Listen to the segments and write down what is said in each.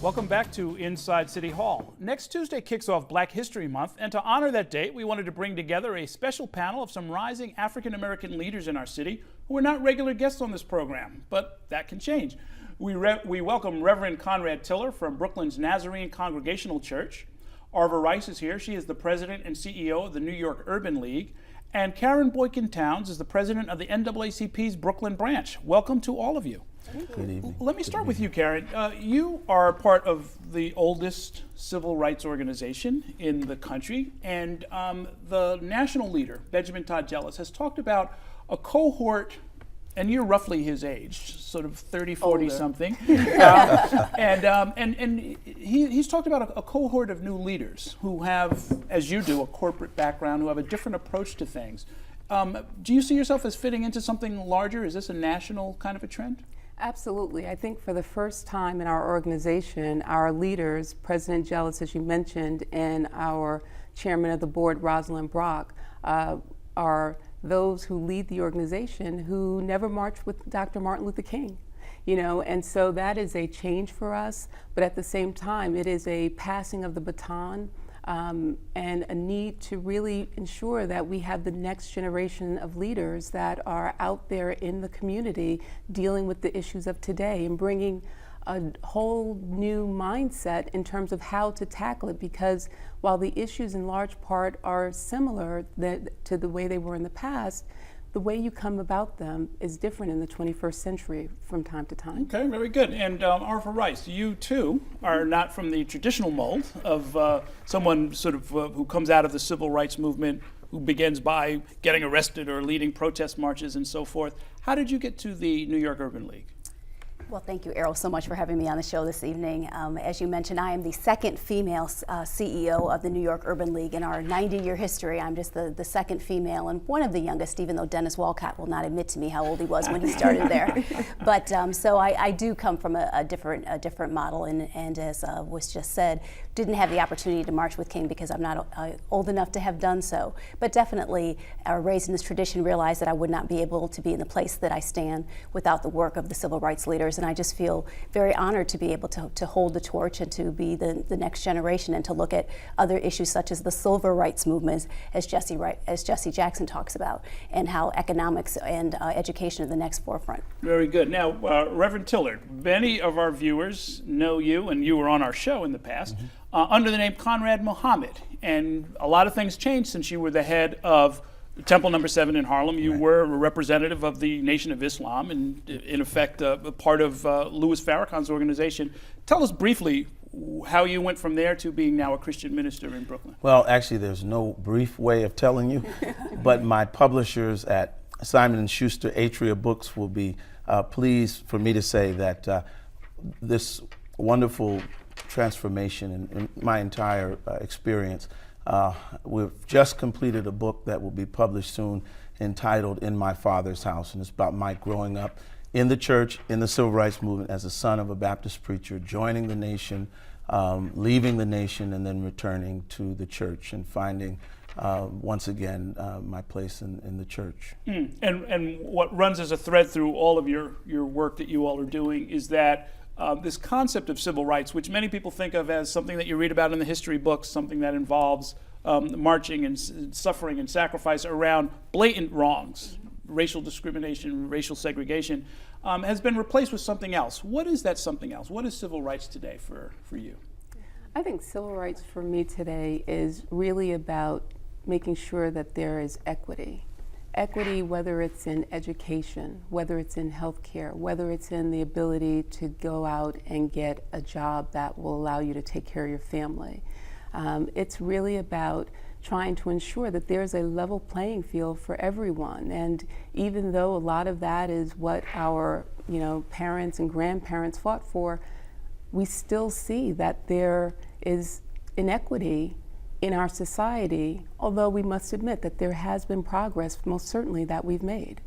Welcome back to Inside City Hall. Next Tuesday kicks off Black History Month, and to honor that date, we wanted to bring together a special panel of some rising African American leaders in our city who are not regular guests on this program, but that can change. We welcome Reverend Conrad Tiller from Brooklyn's Nazarene Congregational Church. Arva Rice is here. She is the president and CEO of the New York Urban League. And Karen Boykin Towns is the president of the NAACP's Brooklyn branch. Welcome to all of you. Good evening. Let me start with you, Karen. You are part of the oldest civil rights organization in the country, and the national leader, Benjamin Todd Jellis, has talked about a cohort, and you're roughly his age, sort of 30, 40 something. And he's talked about a cohort of new leaders who have, as you do, a corporate background, who have a different approach to things. Do you see yourself as fitting into something larger? Is this a national kind of a trend? Absolutely. I think for the first time in our organization, our leaders, President Jellis, as you mentioned, and our chairman of the board, Rosalind Brock, are those who lead the organization who never marched with Dr. Martin Luther King. You know, and so that is a change for us, but at the same time, it is a passing of the baton and a need to really ensure that we have the next generation of leaders that are out there in the community dealing with the issues of today and bringing a whole new mindset in terms of how to tackle it, because while the issues in large part are similar to the way they were in the past, the way you come about them is different in the 21st century from time to time. Okay, very good. And Arva Rice, you too are not from the traditional mold of someone sort of who comes out of the civil rights movement, who begins by getting arrested or leading protest marches and so forth. How did you get to the New York Urban League? Well, thank you, Errol, so much for having me on the show this evening. As you mentioned, I am the second female CEO of the New York Urban League. In our 90-year history, I'm just the second female and one of the youngest, even though Dennis Walcott will not admit to me how old he was when he started there. But so I do come from a different model, and as was just said, didn't have the opportunity to march with King because I'm not old enough to have done so. But definitely raised in this tradition, realized that I would not be able to be in the place that I stand without the work of the civil rights leaders. And I just feel very honored to be able to hold the torch and to be the next generation and to look at other issues such as the civil rights movement, as Jesse Jackson talks about, and how economics and education are the next forefront. Very good. Now, Reverend Tiller, many of our viewers know you, and you were on our show in the past, under the name Conrad Muhammad. And a lot of things changed since you were the head of Temple No. 7 in Harlem. You were a representative of the Nation of Islam and, in effect, a part of Louis Farrakhan's organization. Tell us briefly how you went from there to being now a Christian minister in Brooklyn. Well, actually, there's no brief way of telling you, but my publishers at Simon & Schuster Atria Books will be pleased for me to say that this wonderful transformation in my entire experience. We've just completed a book that will be published soon entitled In My Father's House, and it's about my growing up in the church, in the civil rights movement as a son of a Baptist preacher, joining the nation, leaving the nation, and then returning to the church and finding once again my place in the church. And what runs as a thread through all of your work that you all are doing is that this concept of civil rights, which many people think of as something that you read about in the history books, something that involves marching and suffering and sacrifice around blatant wrongs, racial discrimination, racial segregation, has been replaced with something else. What is that something else? What is civil rights today for you? I think civil rights for me today is really about making sure that there is equity. Equity, whether it's in education, whether it's in healthcare, whether it's in the ability to go out and get a job that will allow you to take care of your family. It's really about trying to ensure that there's a level playing field for everyone. And even though a lot of that is what our parents and grandparents fought for, we still see that there is inequity in our society, although we must admit that there has been progress, most certainly, that we've made.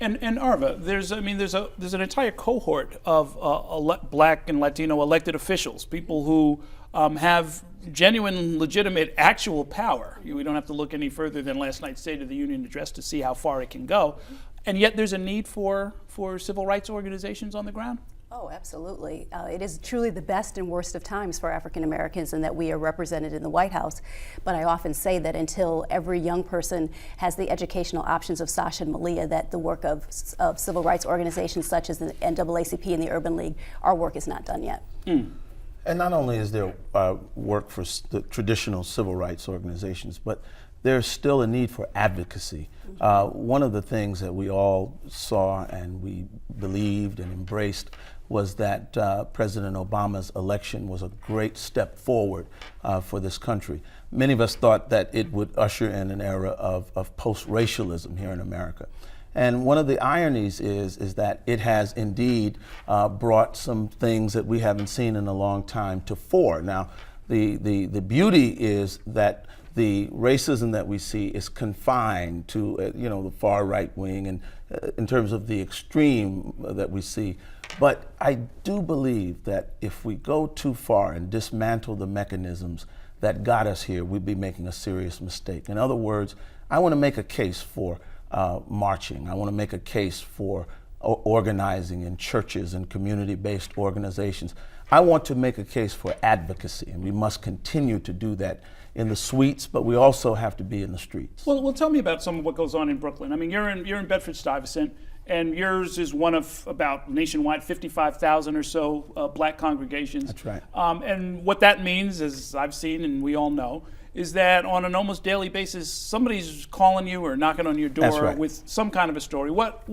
And Arva, there's an entire cohort of Black and Latino elected officials, people who have genuine, legitimate, actual power. We don't have to look any further than last night's State of the Union address to see how far it can go. And yet there's a need for civil rights organizations on the ground? Oh, absolutely. It is truly the best and worst of times for African Americans in that we are represented in the White House. But I often say that until every young person has the educational options of Sasha and Malia, that the work of civil rights organizations such as the NAACP and the Urban League, our work is not done yet. And not only is there work for the traditional civil rights organizations, but there's still a need for advocacy. One of the things that we all saw and we believed and embraced was that President Obama's election was a great step forward for this country. Many of us thought that it would usher in an era of post-racialism here in America. And one of the ironies is that it has indeed brought some things that we haven't seen in a long time to fore. Now, the beauty is that the racism that we see is confined to the far right wing and in terms of the extreme that we see. But I do believe that if we go too far and dismantle the mechanisms that got us here, we'd be making a serious mistake. In other words, I want to make a case for marching. I want to make a case for organizing in churches and community-based organizations. I want to make a case for advocacy, and we must continue to do that in the suites, but we also have to be in the streets. Well, tell me about some of what goes on in Brooklyn. I mean, you're in Bedford-Stuyvesant, and yours is one of about nationwide 55,000 or so black congregations. That's right. And what that means, as I've seen and we all know, is that on an almost daily basis, somebody's calling you or knocking on your door right. with some kind of a story. What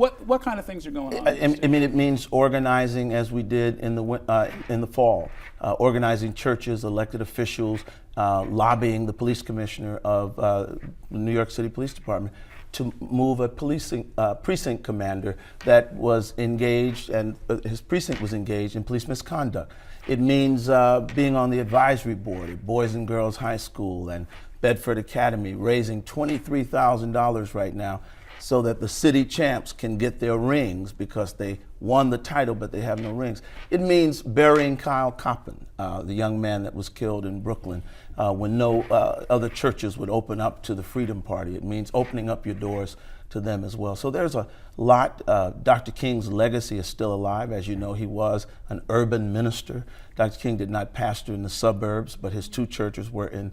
kind of things are going on? I mean, it means organizing as we did in the fall, organizing churches, elected officials, lobbying the police commissioner of the New York City Police Department to move a precinct commander that was engaged, and his precinct was engaged in police misconduct. It means being on the advisory board at Boys and Girls High School and Bedford Academy, raising $23,000 right now so that the city champs can get their rings because they won the title but they have no rings. It means burying Kyle Coppin, the young man that was killed in Brooklyn when no other churches would open up to the Freedom Party. It means opening up your doors to them as well. So there's a lot. Dr. King's legacy is still alive. As you know, he was an urban minister. Dr. King did not pastor in the suburbs, but his two churches were in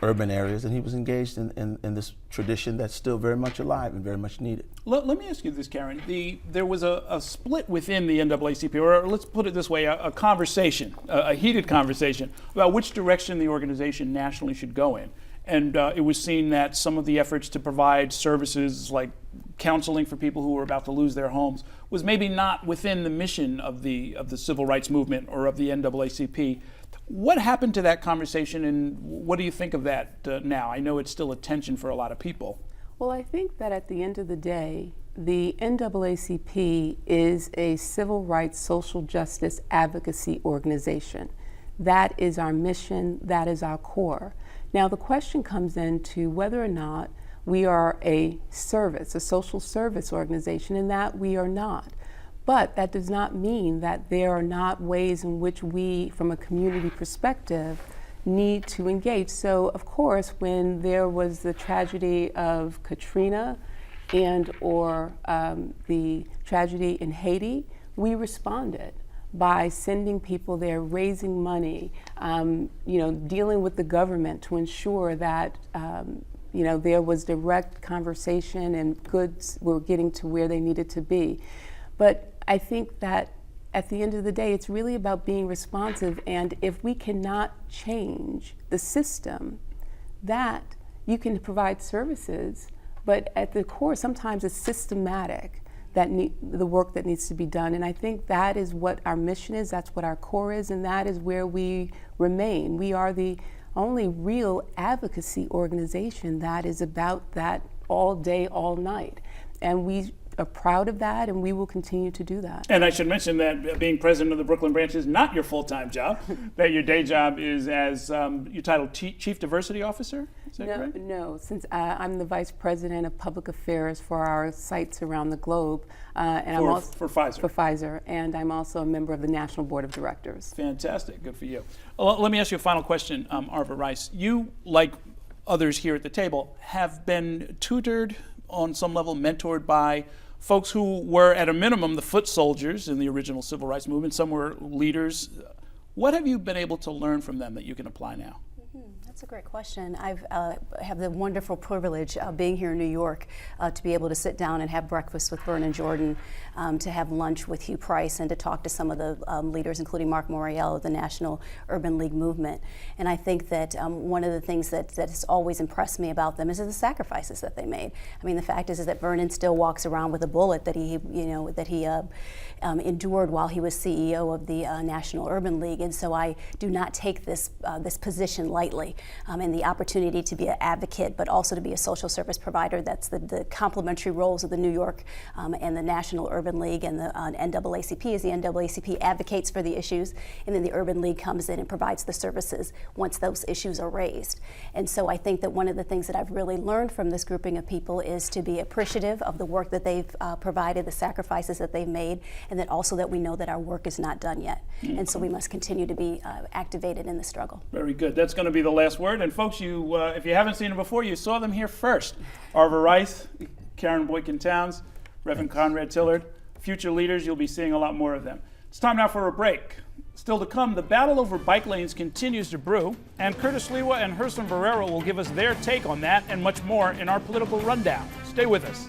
urban areas, and he was engaged in this tradition that's still very much alive and very much needed. Let me ask you this, Karen. There was a split within the NAACP, or let's put it this way, a conversation, a heated conversation about which direction the organization nationally should go in. And it was seen that some of the efforts to provide services like counseling for people who were about to lose their homes was maybe not within the mission of the civil rights movement or of the NAACP. What happened to that conversation, and what do you think of that now? I know it's still a tension for a lot of people. Well, I think that at the end of the day, the NAACP is a civil rights social justice advocacy organization. That is our mission, that is our core. Now the question comes into whether or not we are a service, a social service organization, and that we are not. But that does not mean that there are not ways in which we, from a community perspective, need to engage. So of course, when there was the tragedy of Katrina and or the tragedy in Haiti, we responded by sending people there, raising money, dealing with the government to ensure that there was direct conversation and goods were getting to where they needed to be. But I think that at the end of the day, it's really about being responsive, and if we cannot change the system, that you can provide services, but at the core, sometimes it's systematic. The work that needs to be done. And I think that is what our mission is, that's what our core is, and that is where we remain. We are the only real advocacy organization that is about that all day, all night. And we are proud of that, and we will continue to do that. And I should mention that being president of the Brooklyn branch is not your full-time job, that your day job is as your title Chief Diversity Officer, is that correct? No, since I'm the Vice President of Public Affairs for our sites around the globe. And I'm also for Pfizer. For Pfizer, and I'm also a member of the National Board of Directors. Fantastic, good for you. Well, let me ask you a final question, Arva Rice. You, like others here at the table, have been tutored on some level, mentored by folks who were, at a minimum, the foot soldiers in the original civil rights movement. Some were leaders. What have you been able to learn from them that you can apply now? That's a great question. I have the wonderful privilege of being here in New York to be able to sit down and have breakfast with Vernon Jordan, to have lunch with Hugh Price, and to talk to some of the leaders, including Mark Morial of the National Urban League movement. And I think that one of the things that has always impressed me about them is the sacrifices that they made. I mean, the fact is that Vernon still walks around with a bullet that he endured while he was CEO of the National Urban League, and so I do not take this position lightly. And the opportunity to be an advocate, but also to be a social service provider. That's the complementary roles of the New York and the National Urban League, and the NAACP. As the NAACP advocates for the issues, and then the Urban League comes in and provides the services once those issues are raised. And so I think that one of the things that I've really learned from this grouping of people is to be appreciative of the work that they've provided, the sacrifices that they've made, and that also that we know that our work is not done yet. And so we must continue to be activated in the struggle. Very good. That's going to be the last word. And folks, if you haven't seen them before, you saw them here first. Arva Rice, Karen Boykin-Towns, Reverend Conrad Tillard. Future leaders, you'll be seeing a lot more of them. It's time now for a break. Still to come, the battle over bike lanes continues to brew, and Curtis Lewa and Herson Barrero will give us their take on that and much more in our political rundown. Stay with us.